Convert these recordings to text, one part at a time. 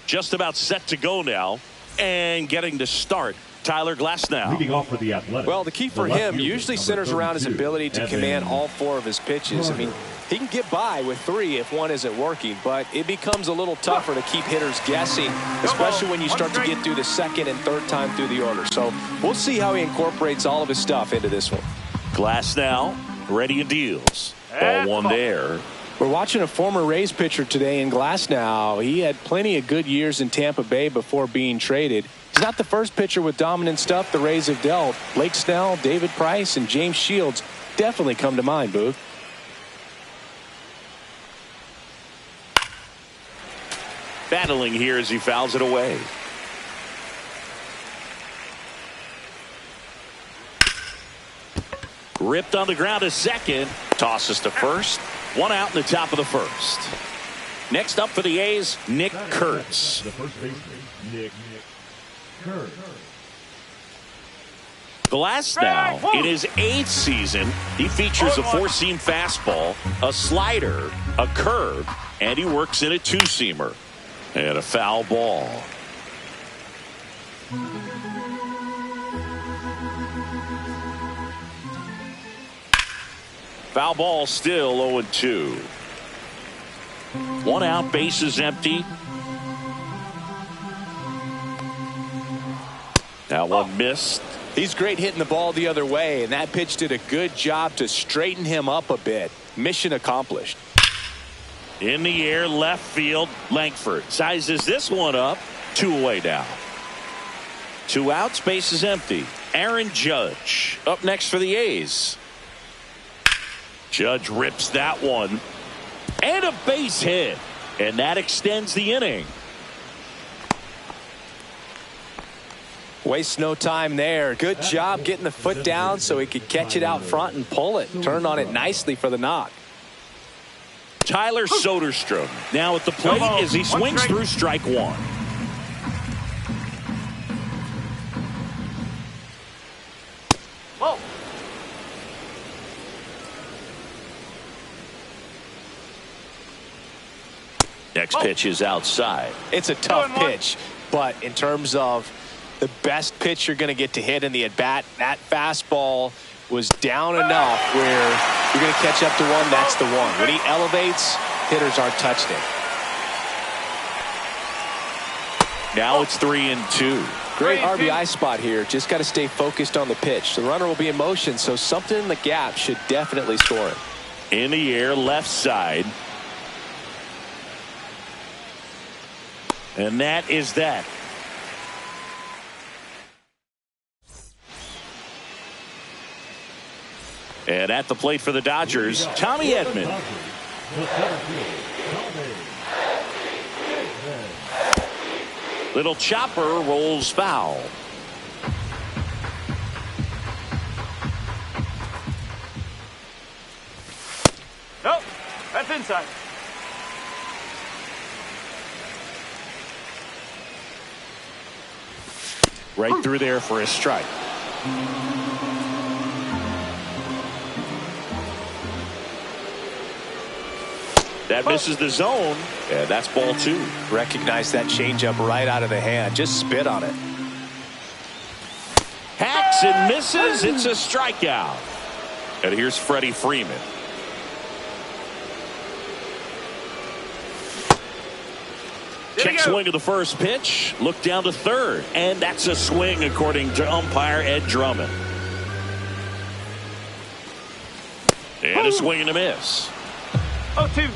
Just about set to go now and getting to start. Tyler Glasnow. Leading off for the Athletics. Well, the key for him usually centers around his ability to command all 4 of his pitches. I mean, he can get by with 3 if one isn't working, but it becomes a little tougher to keep hitters guessing, especially when you start to get through the second and third time through the order. So we'll see how he incorporates all of his stuff into this one. Glasnow ready and deals. Ball 1 there. We're watching a former Rays pitcher today in Glasnow. He had plenty of good years in Tampa Bay before being traded. He's not the first pitcher with dominant stuff the Rays have dealt. Blake Snell, David Price, and James Shields definitely come to mind, Booth. Battling here as he fouls it away. Ripped on the ground to second. Tosses to first. 1 out in the top of the first. Next up for the A's, Nick Kurtz. The first baseman, Nick Kurtz. Glasnow, in his 8th season, he features a 4-seam fastball, a slider, a curve, and he works in a 2-seamer. And a foul ball. Foul ball, still 0-2. 1 out, bases empty. That one missed. He's great hitting the ball the other way, and that pitch did a good job to straighten him up a bit. Mission accomplished. In the air, left field, Langford sizes this one up. 2 away now. 2 outs, bases empty. Aaron Judge up next for the A's. Judge rips that one. And a base hit. And that extends the inning. Wastes no time there. Good job getting the foot down so he could catch it out front and pull it. Turned on it nicely for the knock. Tyler Soderstrom now at the plate as he swings through strike 1. Next pitch is outside. It's a tough pitch, but in terms of the best pitch you're going to get to hit in the at-bat, that fastball was down enough where you're going to catch up to one. That's the one. When he elevates, hitters aren't touching it. Now it's 3-2. Great RBI spot here. Just got to stay focused on the pitch. The runner will be in motion, so something in the gap should definitely score it. In the air, left side. And that is that. And at the plate for the Dodgers, Tommy Edman. Little chopper rolls foul. Nope, that's inside. Right through there for a strike. That misses the zone, and that's ball 2. Recognize that changeup right out of the hand. Just spit on it. Hacks and misses. It's a strikeout. And here's Freddie Freeman. Check swing of the first pitch. Look down to third. And that's a swing according to umpire Ed Drummond. And a swing and a miss. 0-2.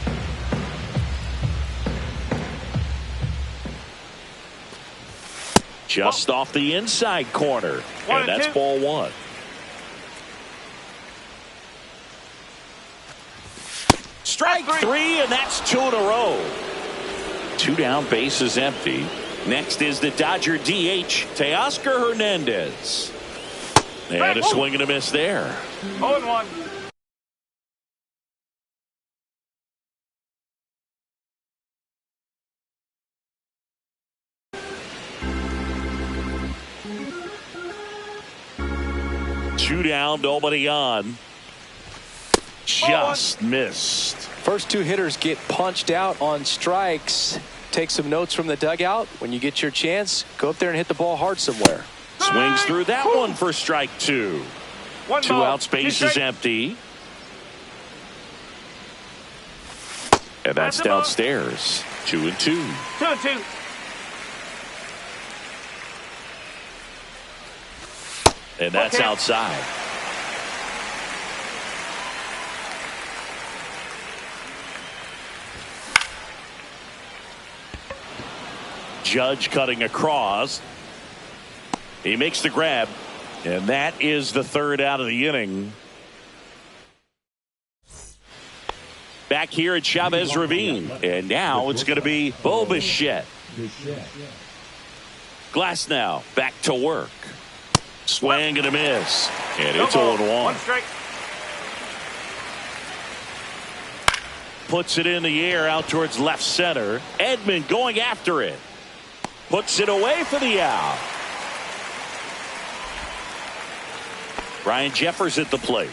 Just off the inside corner. And that's ball 1. Strike 3, and that's 2 in a row. 2 down, bases empty. Next is the Dodger DH, Teoscar Hernandez. And a swing and a miss there. 0-1. Two down, nobody on. Just missed. First 2 hitters get punched out on strikes. take some notes from the dugout. When you get your chance, go up there and hit the ball hard somewhere. Swings through that one for strike two. Two outs, base is empty. And that's downstairs. 2-2. 2-2. And that's outside. Judge cutting across. He makes the grab. And that is the third out of the inning. Back here at Chavez Ravine. And now it's going to be Bo Bichette. Glass now back to work. Swing and a miss. And it's 0-1. Puts it in the air out towards left center. Edman going after it. Puts it away for the out. Ryan Jeffers at the plate.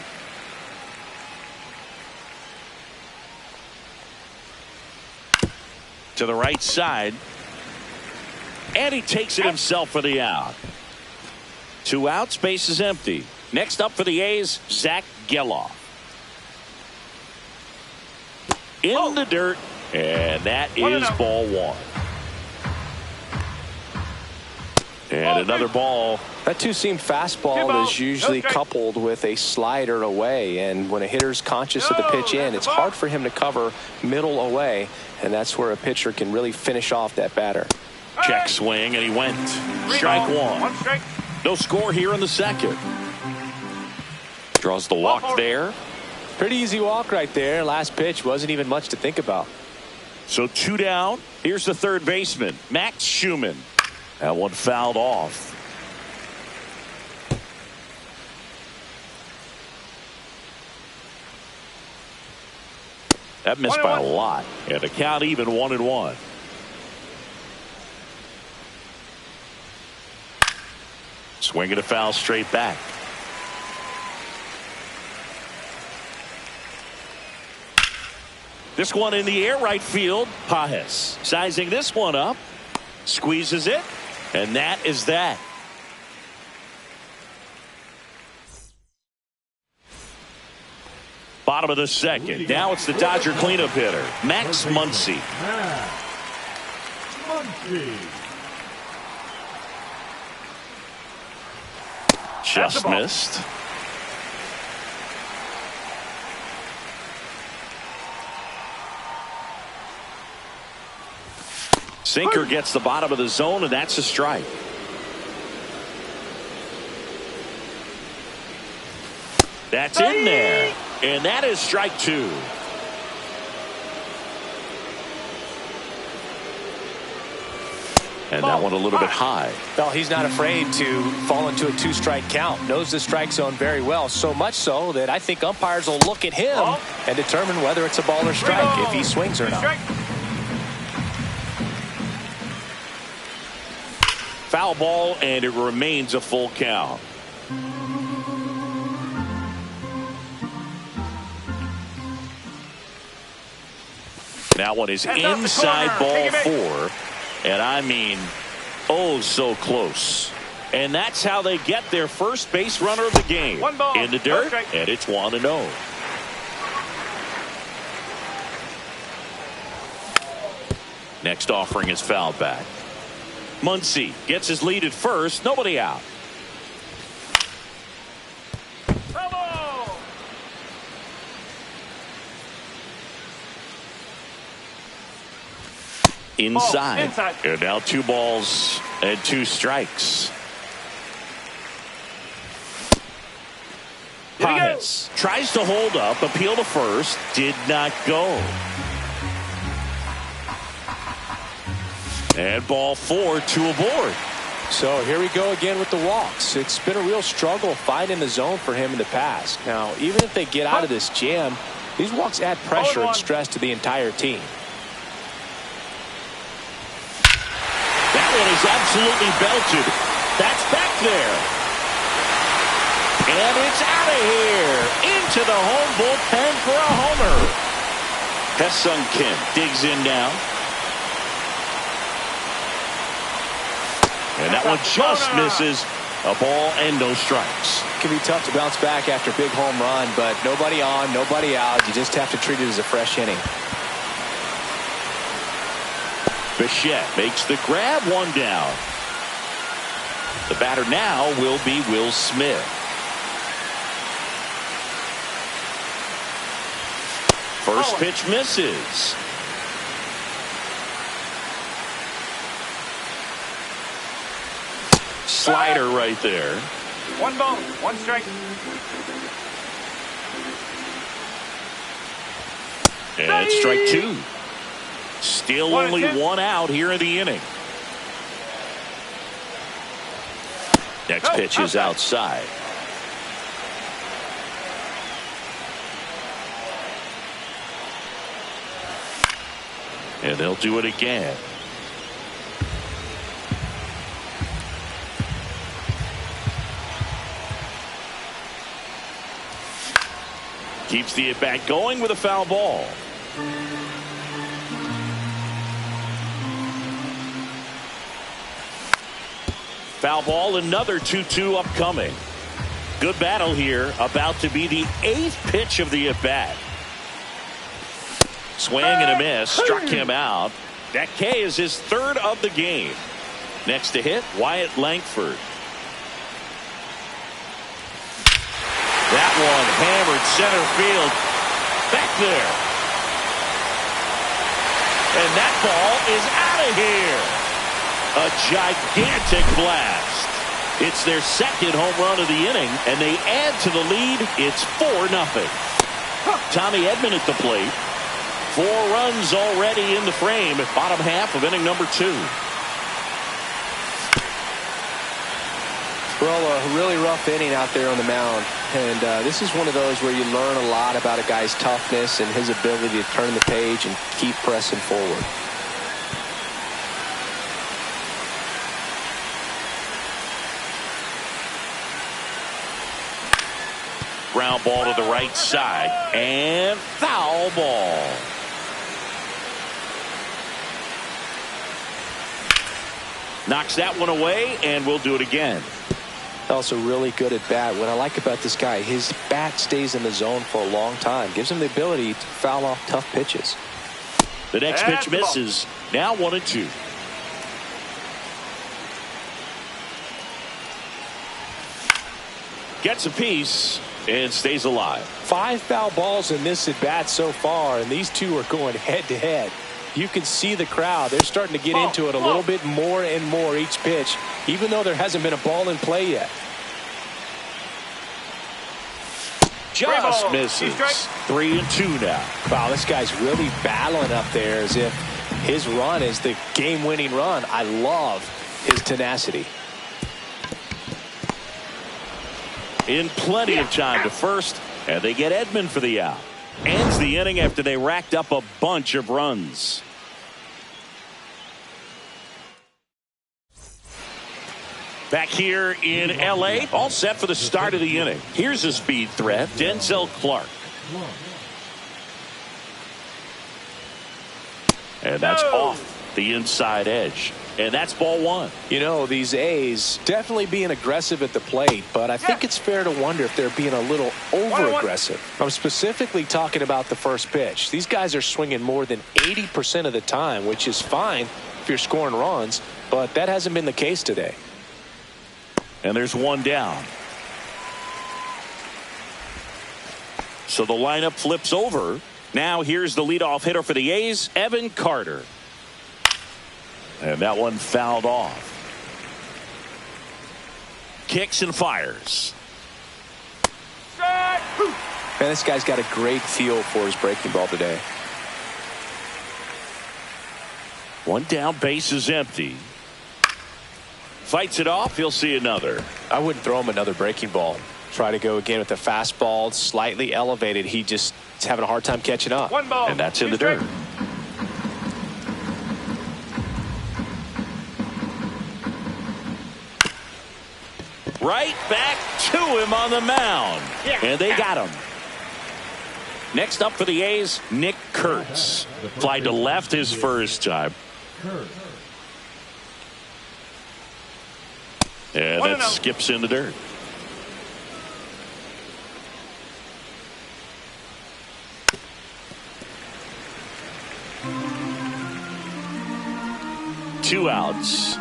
To the right side. And he takes it himself for the out. 2 outs, base is empty. Next up for the A's, Zach Geloff. In the dirt, and that is ball one. And another ball. That two-seam fastball is usually coupled with a slider away, and when a hitter's conscious of the pitch in, it's hard for him to cover middle away, and that's where a pitcher can really finish off that batter. Check swing, and he went. Strike one. No score here in the second. Draws the walk there. Pretty easy walk right there. Last pitch wasn't even much to think about. So 2 down. Here's the third baseman, Max Schumann. That one fouled off. That missed by a lot. And the count even 1-1. Swinging a foul straight back. This one in the air, right field. Pajes sizing this one up. Squeezes it. And that is that. Bottom of the second. Now it's the Dodger cleanup hitter, Max Muncy. Just missed. Sinker gets the bottom of the zone, and that's a strike. That's in there. And that is strike two. And that one a little bit high. Well, he's not afraid to fall into a 2-strike count. Knows the strike zone very well. So much so that I think umpires will look at him and determine whether it's a ball or strike if he swings or not. Foul ball, and it remains a full count. That one is inside ball 4. And I mean, oh, so close. And that's how they get their first base runner of the game. In the dirt, and it's 1-0. Next offering is fouled back. Muncy gets his lead at first. Nobody out. Inside. And now 2 balls and 2 strikes. Pajes tries to hold up, appeal to first, did not go. And ball 4, 2 aboard. So here we go again with the walks. It's been a real struggle finding the zone for him in the past. Now, even if they get out of this jam, these walks add pressure and stress to the entire team. That one is absolutely belted. That's back there. And it's out of here. Into the home bullpen for a homer. Ha-Seong Kim digs in now. that one just misses. A ball and no strikes. It can be tough to bounce back after a big home run, but nobody on, nobody out. You just have to treat it as a fresh inning. Bichette makes the grab, one down. The batter now will be Will Smith. First pitch misses. Slider right there. One ball, one strike. And strike two. Still only one out here in the inning. Next pitch is outside. And they'll do it again. Keeps the at-bat going with a foul ball. Foul ball, another 2-2 upcoming. Good battle here, about to be the 8th pitch of the at-bat. Swing and a miss, struck him out. That K is his 3rd of the game. Next to hit, Wyatt Langford. That one hammered center field. Back there. And that ball is out of here. A gigantic blast. It's their 2nd home run of the inning, and they add to the lead. It's 4-0. Tommy Edman at the plate. 4 runs already in the frame at bottom half of inning number 2. Well, a really rough inning out there on the mound. And this is one of those where you learn a lot about a guy's toughness and his ability to turn the page and keep pressing forward. Ground ball to the right side. And foul ball. Knocks that one away, and we'll do it again. Also really good at bat. What I like about this guy, his bat stays in the zone for a long time. Gives him the ability to foul off tough pitches. The next pitch misses. Now 1-2. Gets a piece and stays alive. 5 foul balls in this at bat so far, and these two are going head to head. You can see the crowd. They're starting to get into it a little bit more and more each pitch, even though there hasn't been a ball in play yet. Just misses. 3-2 now. Wow, this guy's really battling up there as if his run is the game-winning run. I love his tenacity. In plenty of time to first, and they get Edman for the out. Ends the inning after they racked up a bunch of runs. Back here in L.A., all set for the start of the inning. Here's a speed threat, Denzel Clark. And that's off the inside edge. And that's ball 1. You know, these A's definitely being aggressive at the plate, but I think it's fair to wonder if they're being a little over-aggressive. I'm specifically talking about the first pitch. These guys are swinging more than 80% of the time, which is fine if you're scoring runs, but that hasn't been the case today. And there's one down. So the lineup flips over. Now here's the leadoff hitter for the A's, Evan Carter. And that one fouled off. Kicks and fires. Man, this guy's got a great feel for his breaking ball today. One down, base is empty. Fights it off, he'll see another. I wouldn't throw him another breaking ball. Try to go again with the fastball, slightly elevated. He just is having a hard time catching up. One ball. And that's in the dirt. Right back to him on the mound. And they got him. Next up for the A's, Nick Kurtz. Fly to left his first time. And that skips in the dirt. Two outs.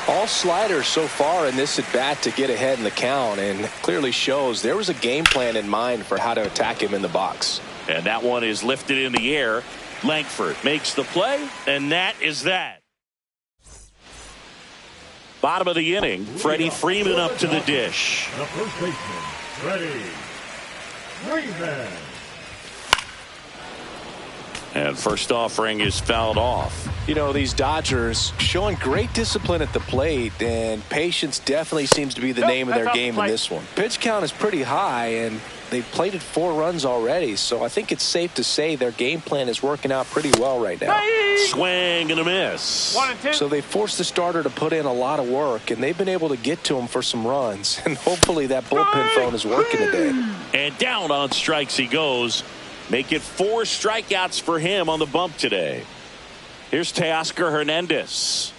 All sliders so far in this at bat to get ahead in the count, and clearly shows there was a game plan in mind for how to attack him in the box. And that one is lifted in the air. Langford makes the play, and that is that. Bottom of the inning, Freddie Freeman up to the dish. The first baseman, Freddie Freeman. And first offering is fouled off. You know, these Dodgers showing great discipline at the plate, and patience definitely seems to be the name of their game in this one. Pitch count is pretty high, and they've plated 4 runs already, so I think it's safe to say their game plan is working out pretty well right now. Swing and a miss. 1 and 2. So they forced the starter to put in a lot of work, and they've been able to get to him for some runs, and hopefully that bullpen phone is working today. And down on strikes he goes. Make it 4 strikeouts for him on the bump today. Here's Teoscar Hernandez.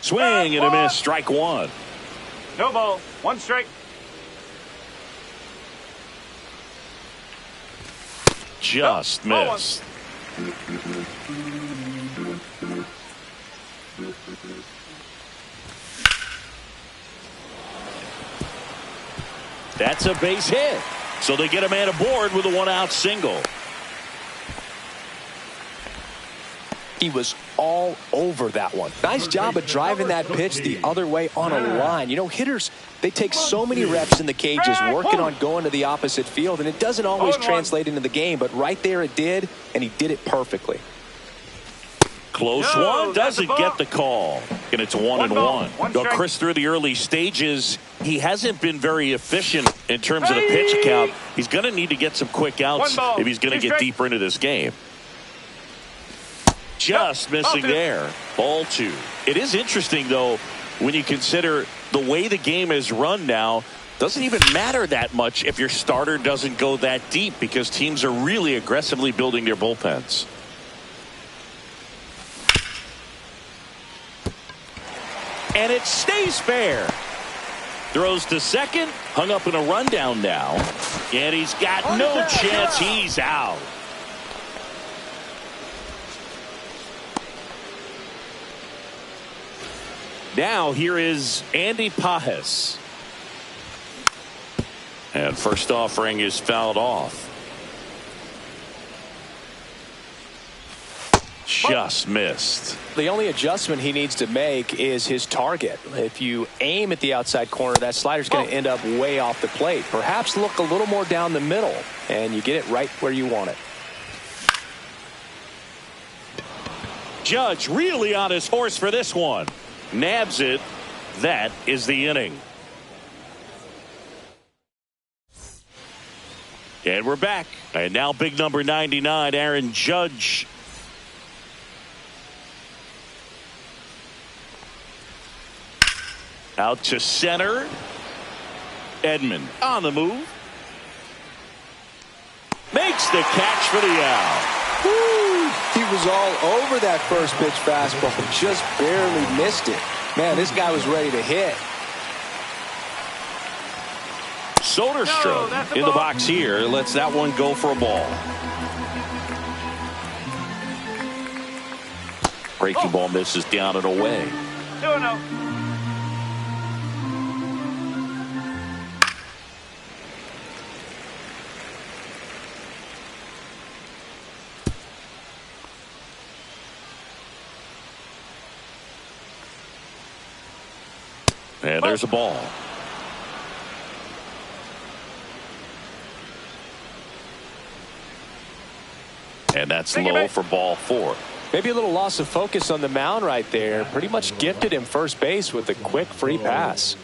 Swing and a miss. Strike 1. No ball. 1 strike. Just missed. That's a base hit. So they get a man aboard with a 1-out single. He was all over that one. Nice job of driving that pitch the other way on a line. You know, hitters, they take so many reps in the cages working on going to the opposite field, and it doesn't always translate into the game, but right there it did, and he did it perfectly. Close one, doesn't get the call. And it's 1-1. Now, Chris, through the early stages, he hasn't been very efficient in terms of the pitch count. He's going to need to get some quick outs if he's going to get deeper into this game. Just missing there. Ball 2. It is interesting, though, when you consider the way the game is run now. Doesn't even matter that much if your starter doesn't go that deep, because teams are really aggressively building their bullpens. And it stays fair. Throws to second. Hung up in a rundown now. And he's got no chance. He's out. Now here is Andy Pajes. And first offering is fouled off. Just missed. The only adjustment he needs to make is his target. If you aim at the outside corner, that slider's going to end up way off the plate. Perhaps look a little more down the middle, and you get it right where you want it. Judge really on his horse for this one. Nabs it. That is the inning. And we're back. And now big number 99, Aaron Judge. Out to center. Edmund on the move. Makes the catch for the out. Woo! He was all over that first pitch fastball, just barely missed it. Man, this guy was ready to hit. Soderstrom in the box here. Lets that one go for a ball. Breaking ball misses down and away. 2-0. And there's a ball. And that's low for ball 4. Maybe a little loss of focus on the mound right there. Pretty much gifted him first base with a quick free pass.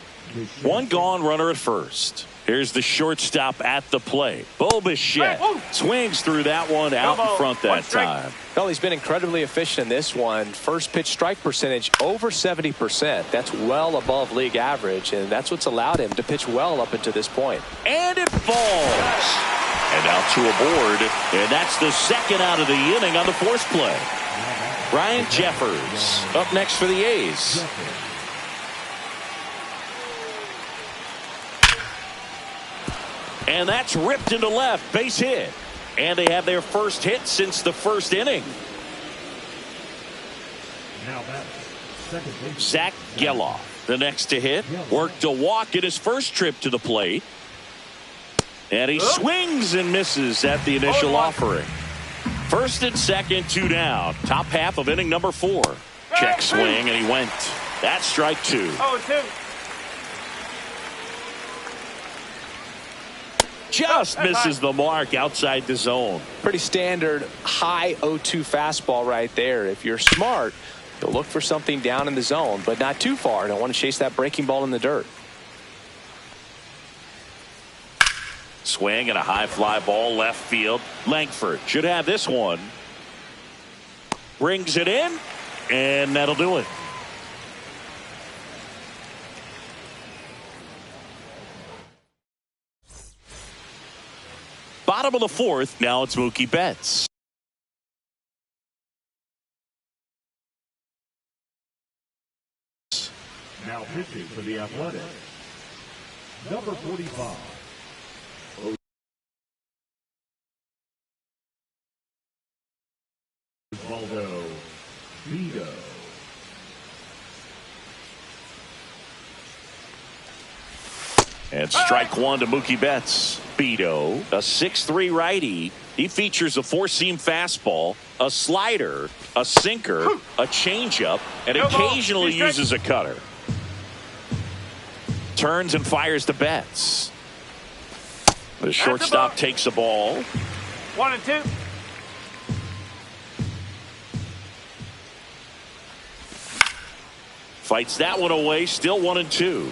One gone, runner at first. Here's the shortstop at the plate. Bo Bichette swings through that one out in front that time. Well, he's been incredibly efficient in this one. First pitch strike percentage over 70%. That's well above league average, and that's what's allowed him to pitch well up until this point. And it falls. And now 2 aboard, and that's the second out of the inning on the force play. Ryan Jeffers up next for the A's. And that's ripped into left. Base hit. And they have their first hit since the first inning. Now that's second base. Zach Geloff, the next to hit. Worked a walk in his first trip to the plate. And he swings and misses at the initial offering. First and second, 2 down. Top half of inning number 4. Check swing, and he went. That's strike 2. 0-2. Just misses the mark outside the zone. Pretty standard high 0-2 fastball right there. If you're smart, you'll look for something down in the zone, but not too far. Don't want to chase that breaking ball in the dirt. Swing and a high fly ball left field. Langford should have this one. Brings it in, and that'll do it. Bottom of the 4th, now it's Mookie Betts. Now pitching for the Athletics, number 45. Osvaldo Vito. And strike 1 to Mookie Betts. Beto, a 6'3" righty. He features a 4-seam fastball, a slider, a sinker, a changeup, and occasionally uses a cutter. Turns and fires to Betts. The shortstop takes a ball. 1-2. Fights that one away. Still 1-2.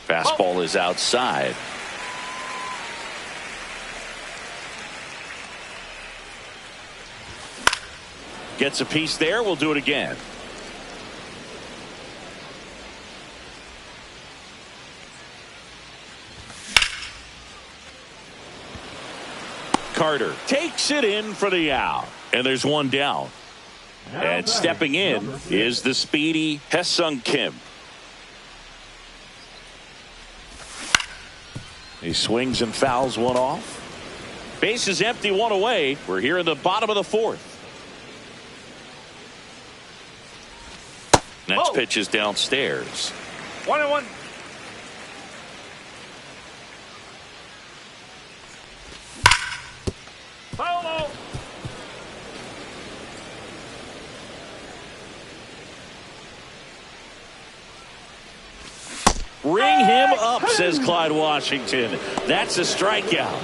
Fastball is outside. Gets a piece there. We'll do it again. Carter takes it in for the out. And there's one down. And stepping in is the speedy Hesung Kim. He swings and fouls one off. Base is empty, one away. We're here in the bottom of the 4th. Next pitch is downstairs. 1-1. Foul. Ring him up, says Clyde Washington. That's a strikeout.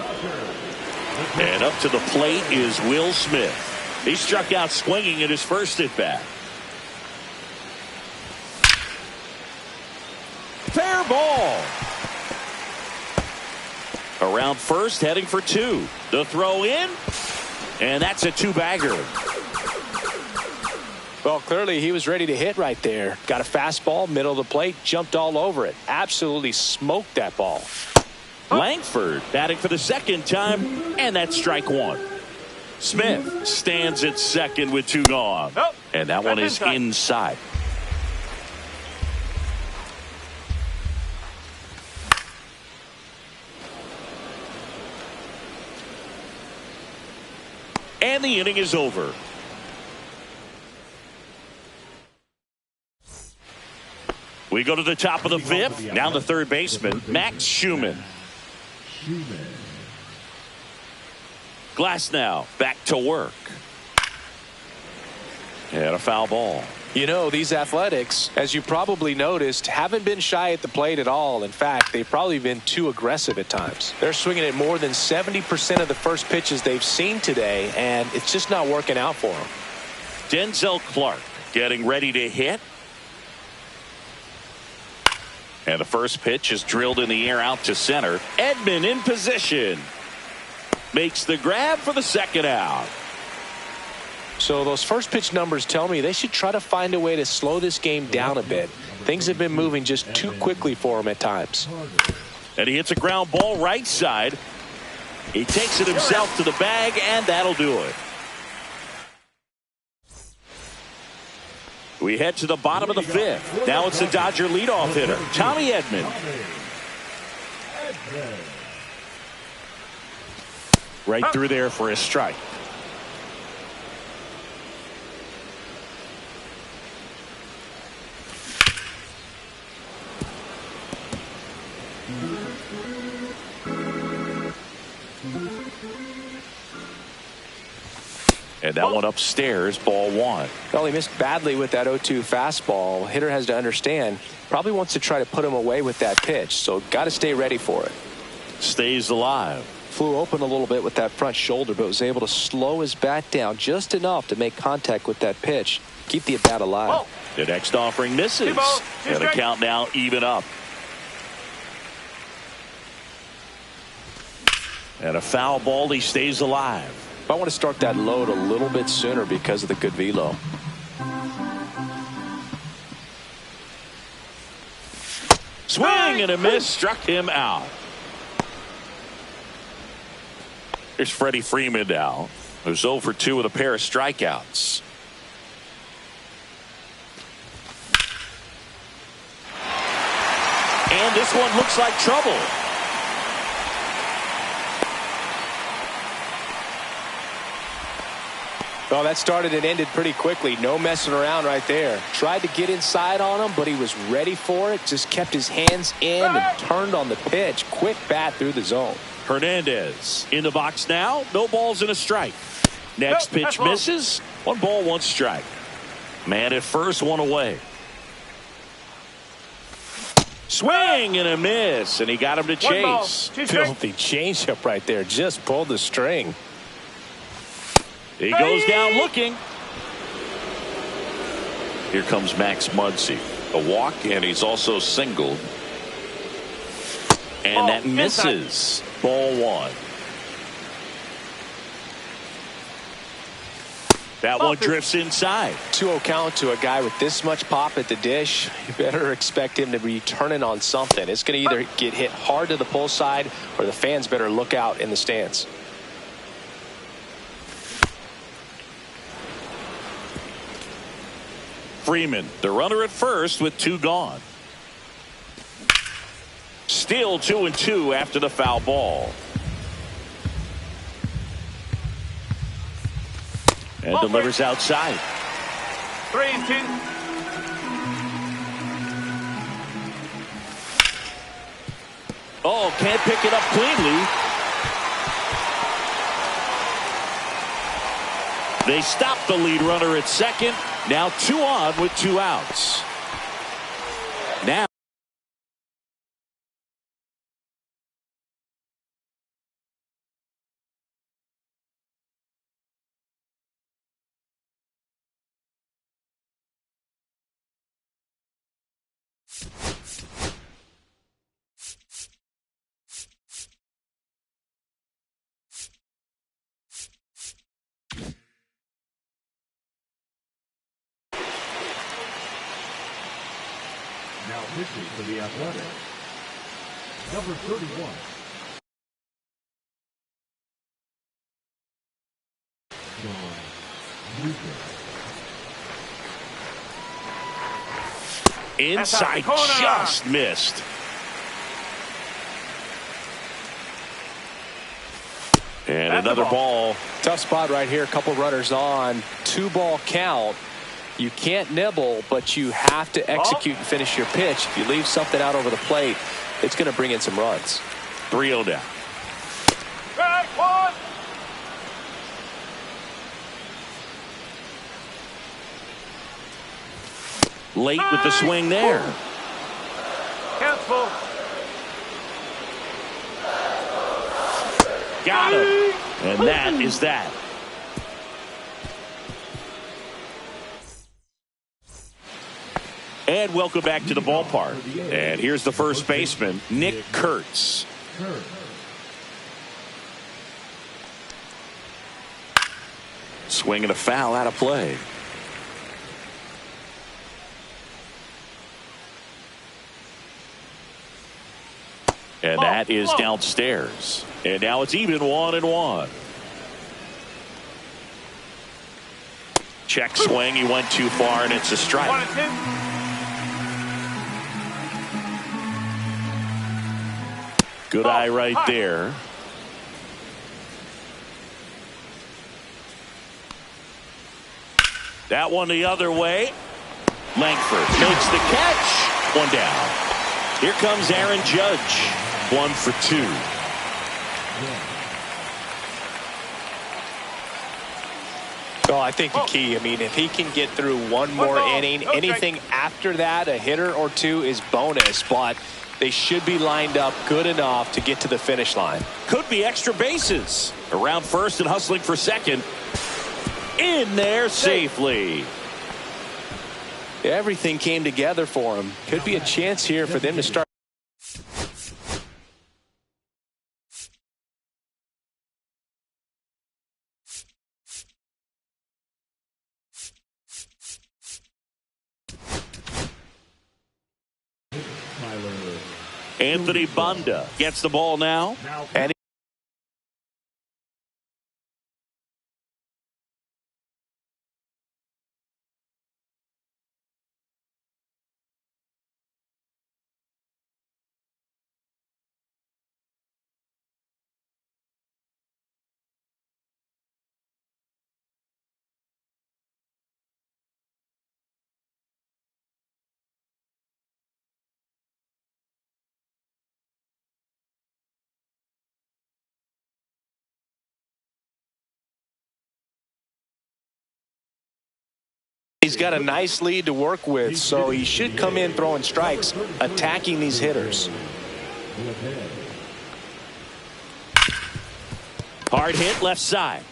And up to the plate is Will Smith. He struck out swinging in his first at bat. Fair ball. Around first, heading for 2. The throw in, and that's a 2-bagger. Well, clearly he was ready to hit right there. Got a fastball, middle of the plate, jumped all over it. Absolutely smoked that ball. Langford batting for the second time, and that's strike 1. Smith stands at second with 2 gone. And that one is inside. And the inning is over. We go to the top of the 5th. Now the third baseman, Max Schumann. Glasnow back to work. And a foul ball. You know, these Athletics, as you probably noticed, haven't been shy at the plate at all. In fact, they've probably been too aggressive at times. They're swinging at more than 70% of the first pitches they've seen today, and it's just not working out for them. Denzel Clark getting ready to hit. And the first pitch is drilled in the air out to center. Edman in position. Makes the grab for the second out. So those first pitch numbers tell me they should try to find a way to slow this game down a bit. Things have been moving just too quickly for him at times. And he hits a ground ball right side. He takes it himself to the bag, and that'll do it. We head to the bottom of the fifth. Now it's the Dodger leadoff hitter, Tommy Edman. Right through there for a strike. And that one upstairs, ball one. Well, he missed badly with that 0-2 fastball. Hitter has to understand, probably wants to try to put him away with that pitch, so got to stay ready for it. Stays alive. Flew open a little bit with that front shoulder, but was able to slow his bat down just enough to make contact with that pitch. Keep the at-bat alive. The next offering misses. And the count now even up. And a foul ball, he stays alive. I want to start that load a little bit sooner because of the good velo. Swing and a miss, struck him out. Here's Freddie Freeman now, who's 0 for 2 with a pair of strikeouts. And this one looks like trouble. Well, that started and ended pretty quickly. No messing around right there. Tried to get inside on him, but he was ready for it. Just kept his hands in and turned on the pitch. Quick bat through the zone. Hernandez in the box now. No balls and a strike. Next pitch misses. 1 ball, 1 strike. Man at first, 1 away. Swing and a miss, and he got him to chase. Filthy changeup right there. Just pulled the string. He goes down looking. Here comes Max Muncy. A walk, and he's also singled. And that misses. Ball 1. That one drifts inside. 2-0 count to a guy with this much pop at the dish. You better expect him to be turning on something. It's going to either get hit hard to the pull side, or the fans better look out in the stands. Freeman, the runner at first with 2 gone. Still 2-2 after the foul ball. And delivers outside. 3-2. Oh, can't pick it up cleanly. They stop the lead runner at second. Now 2 on with 2 outs. Now Now pitching for the Athletics, number 31. inside, just missed. And another ball. Tough spot right here. A couple runners on. 2-ball count. You can't nibble, but you have to execute and finish your pitch. If you leave something out over the plate, it's going to bring in some runs. 3-0 down. Strike 1. Late with the swing there. Count's full. Got him. And that is that. And welcome back to the ballpark. And here's the first baseman, Nick Kurtz. Swing and a foul out of play. And that is downstairs. And now it's even 1-1. Check swing. He went too far, and it's a strike. 1-2. Good eye right there. That one the other way. Langford makes the catch. One down. Here comes Aaron Judge. 1 for 2. Well, I think the key, if he can get through one more inning, anything after that, a hitter or two is bonus, but they should be lined up good enough to get to the finish line. Could be extra bases. Around first and hustling for second. In there safely. Everything came together for him. Could be a chance here for them to start. Anthony Banda gets the ball now. And he's got a nice lead to work with, so he should come in throwing strikes, attacking these hitters. hard hit left side.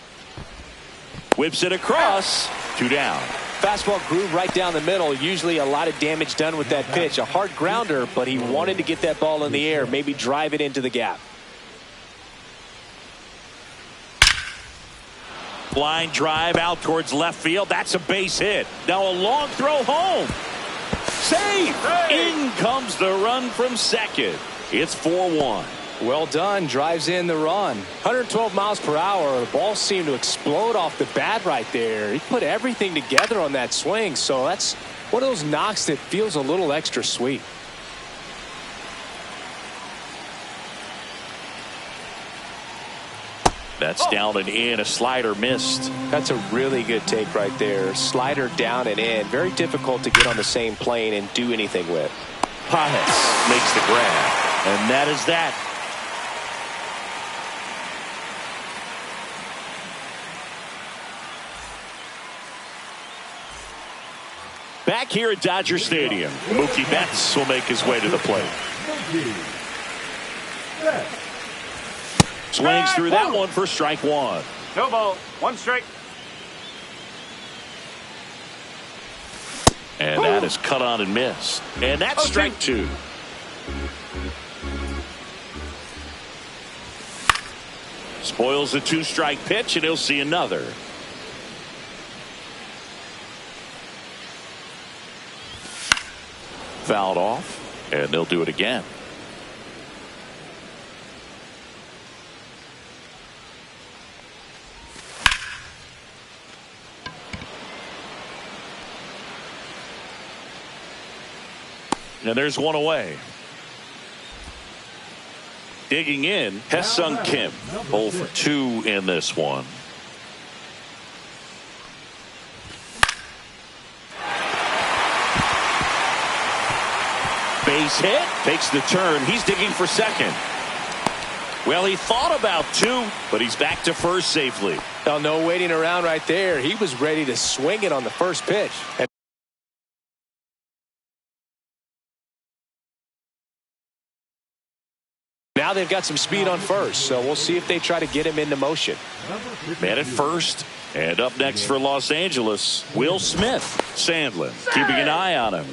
Whips it across. 2 down. Fastball groove right down the middle. Usually a lot of damage done with that pitch. A hard grounder, but he wanted to get that ball in the air, maybe drive it into the gap. Line drive out towards left field. That's a base hit. Now a long throw home. Safe. In comes the run from second. It's 4-1. Well done. Drives in the run. 112 miles per hour. The ball seemed to explode off the bat right there. He put everything together on that swing. So that's one of those knocks that feels a little extra sweet. That's down and in. A slider missed. That's a really good take right there. Slider down and in. Very difficult to get on the same plane and do anything with. Pajes makes the grab. And that is that. Back here at Dodger Stadium, Mookie Betts will make his way to the plate. Swings through that one for strike 1. No ball. 1 strike. And that is cut on and missed. And that's strike 2. Spoils a 2-strike pitch, and he'll see another. Fouled off, and they'll do it again. And there's one away. Digging in, Ha-Seong Kim. 0 for 2 in this one. Base hit, takes the turn. He's digging for second. Well, he thought about 2, but he's back to first safely. Well, no waiting around right there. He was ready to swing it on the first pitch. And now they've got some speed on first, so we'll see if they try to get him into motion. Man at first, and up next for Los Angeles, Will Smith. Sandlin keeping an eye on him.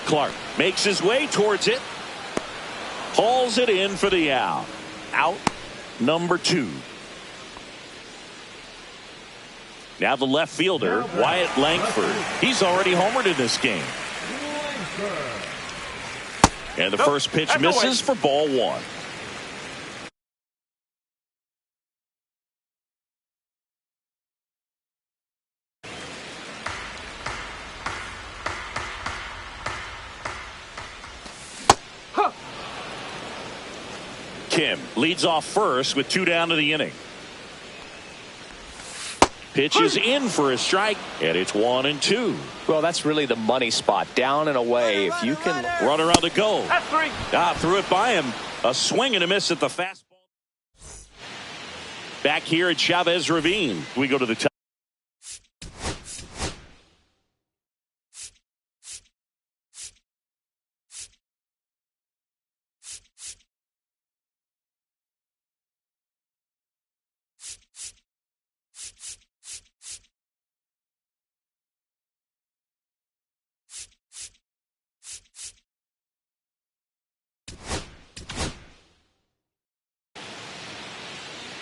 Clark makes his way towards it. Hauls it in for the out. Out number 2. Now the left fielder, Wyatt Langford. He's already homered in this game. And the first pitch misses for ball 1. Kim leads off first with 2 down to the inning. Pitch is in for a strike, and it's 1-2. Well, that's really the money spot. Down and away. If you can. Runner on the go. That's 3. Threw it by him. A swing and a miss at the fastball. Back here at Chavez Ravine. We go to the top.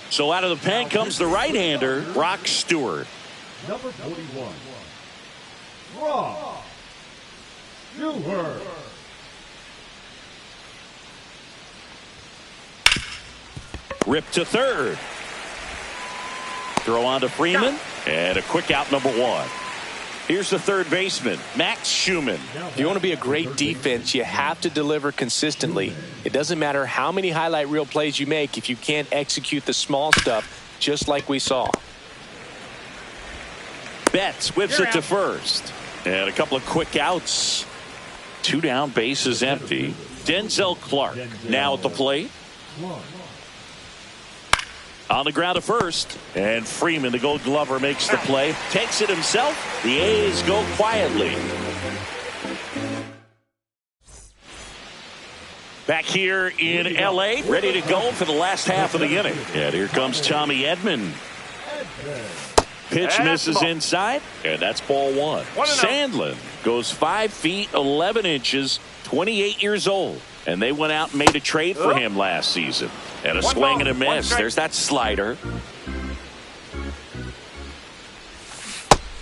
So out of the pen comes the right-hander, Brock Stewart. Number 41, Brock Stewart. Ripped to third. Throw on to Freeman, and a quick out number 1. Here's the third baseman, Max Schumann. If you want to be a great defense, you have to deliver consistently. It doesn't matter how many highlight reel plays you make if you can't execute the small stuff, just like we saw. Betts whips it to first. And a couple of quick outs. 2 down, bases empty. Denzel Clark now at the plate. On the ground to first. And Freeman, the Gold Glover, makes the play. Takes it himself. The A's go quietly. Back here in L.A., ready to go for the last half of the inning. And here comes Tommy Edman. Pitch misses inside, and that's ball 1. Sandlin goes 5 feet 11 inches, 28 years old. And they went out and made a trade for him last season. And a swing and a miss. There's that slider.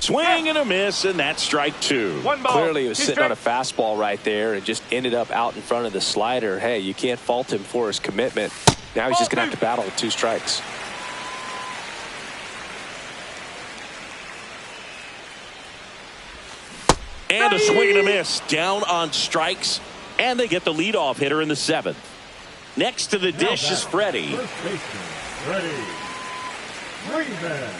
Swing and a miss, and that's strike 2. Clearly he was sitting on a fastball right there and just ended up out in front of the slider. Hey, you can't fault him for his commitment. Now he's just going to have to battle with 2 strikes. And a swing and a miss. Down on strikes. And they get the leadoff hitter in the 7th. Next to the dish is Freddie. First baseman, Freddie Freeman.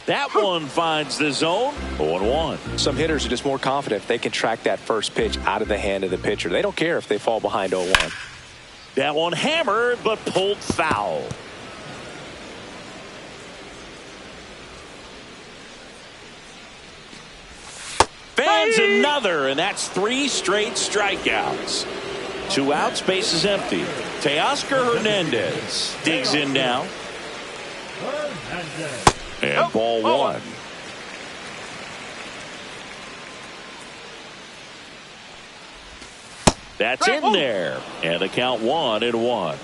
That one finds the zone. 0-1. Some hitters are just more confident if they can track that first pitch out of the hand of the pitcher. They don't care if they fall behind 0-1. That one hammered but pulled foul. Fans another, and that's 3 straight strikeouts. 2 outs, bases empty. Teoscar Hernandez digs in now. And ball 1. That's in there. And the count 1-1.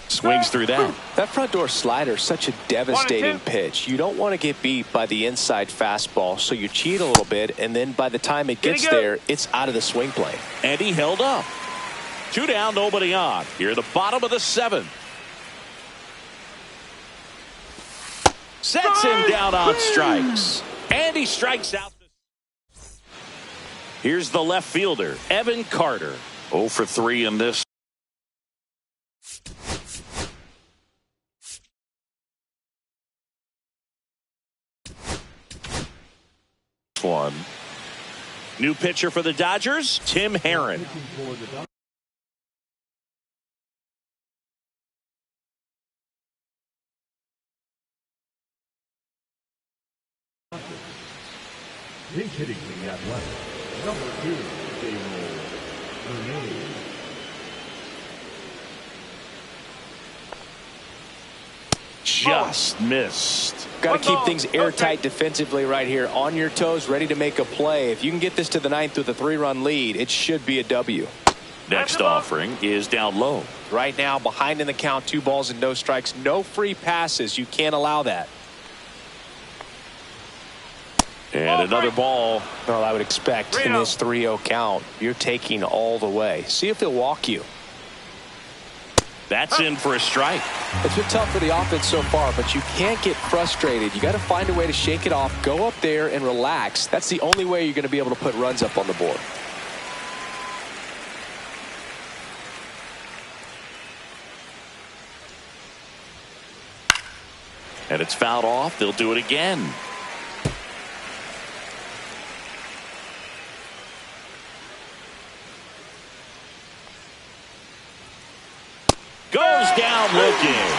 Swings through that. That front door slider is such a devastating pitch. You don't want to get beat by the inside fastball, so you cheat a little bit, and then by the time it gets there, it's out of the swing plane. And he held up. 2 down, nobody on. Here at the bottom of the 7th. Sets him down on strikes. And he strikes out. Here's the left fielder, Evan Carter. 0 for 3 in this. One. New pitcher for the Dodgers, Tim Herron. Pinch hitting for the Athletic, number 2, Gabriel Hernandez. just missed. Got to keep things airtight defensively right here. On your toes, ready to make a play. If you can get this to the ninth with a 3-run lead, it should be a W. Next offering is down low. Right now, behind in the count, 2 balls and no strikes. No free passes. You can't allow that. And another ball. Well, I would expect in this 3-0 count, you're taking all the way. See if he'll walk you. That's in for a strike. It's been tough for the offense so far, but you can't get frustrated. You got to find a way to shake it off, go up there and relax. That's the only way you're going to be able to put runs up on the board. And it's fouled off. They'll do it again. Goes down looking.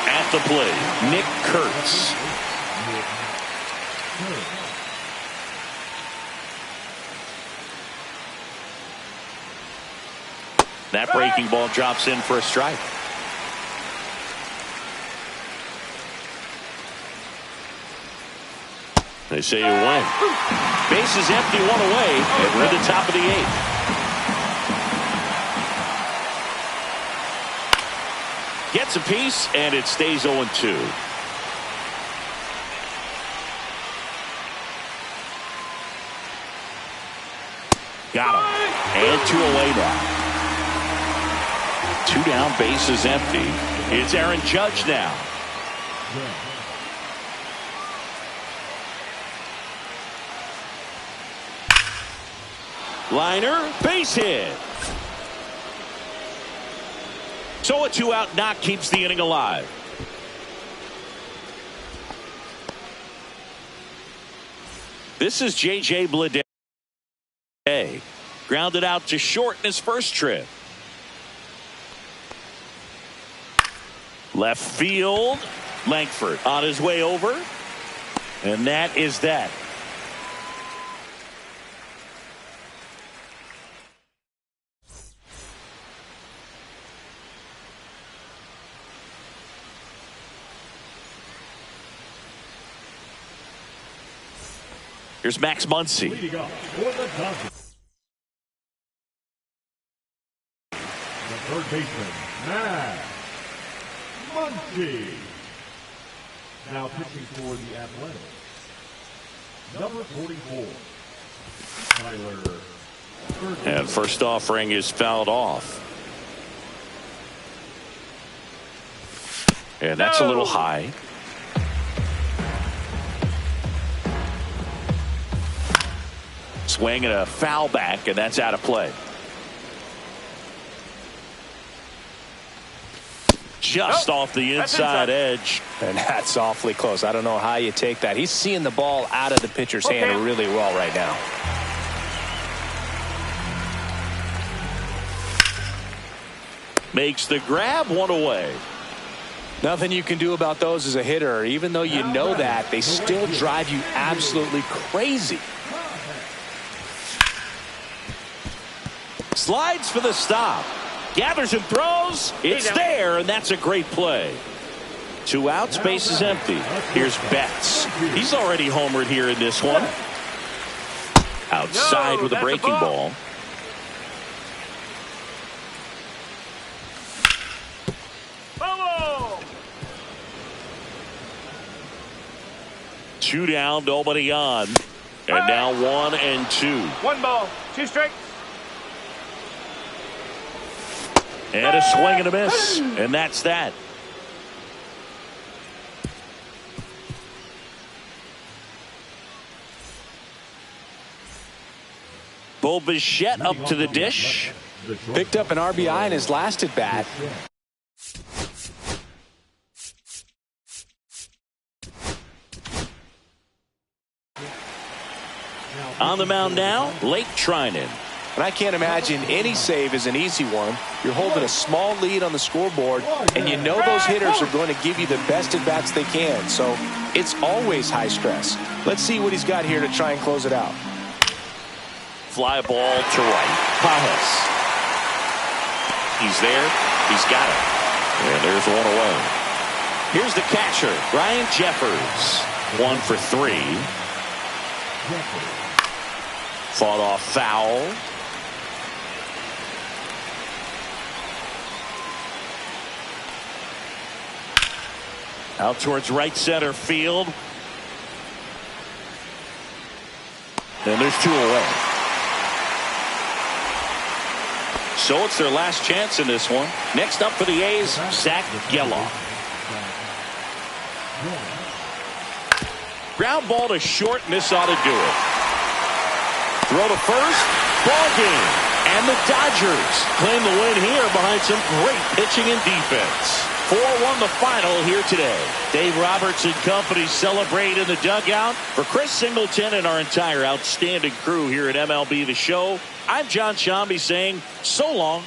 At the plate, Nick Kurtz. That breaking ball drops in for a strike. They say you win. Bases empty, 1 away, and we're at the top of the 8th. Gets a piece, and it stays 0-2. Got him. And 2 away now. 2 down, bases empty. It's Aaron Judge now. Liner, base hit. So a 2-out knock keeps the inning alive. This is J.J. Bleday. Grounded out to short in his first trip. Left field. Langford on his way over. And that is that. Here's Max Muncy. Leading up for the Dodgers, the third baseman, Max Muncy. Now pitching for the Athletics, number 44, Tyler. And first offering is fouled off. And that's a little high. Swing and a foul back, and that's out of play. Just off the inside edge. And that's awfully close. I don't know how you take that. He's seeing the ball out of the pitcher's hand really well right now. Makes the grab, 1 away. Nothing you can do about those as a hitter. Even though you know that, they still drive you absolutely crazy. Slides for the stop. Gathers and throws. It's there, and that's a great play. 2 outs, base is empty. Here's Betts. He's already homered here in this one. Outside with a breaking ball. Follow. 2 down, nobody on. And now 1 and 2. 1 ball, 2 strikes. And a swing and a miss. And that's that. Bo Bichette up to the dish. Picked up an RBI in his last at bat. On the mound now, Blake Trinan. And I can't imagine any save is an easy one. You're holding a small lead on the scoreboard, and you know those hitters are going to give you the best at-bats they can. So it's always high stress. Let's see what he's got here to try and close it out. Fly ball to right. Pajes. He's there. He's got it. And there's one away. Here's the catcher, Ryan Jeffers. 1 for 3. Fought off foul. Out towards right center field. And there's 2 away. So it's their last chance in this one. Next up for the A's, Zach Geloff. Ground ball to short, and this ought to do it. Throw to first, ball game. And the Dodgers claim the win here behind some great pitching and defense. 4-1 the final here today. Dave Roberts and company celebrate in the dugout. For Chris Singleton and our entire outstanding crew here at MLB The Show, I'm John Shambi saying so long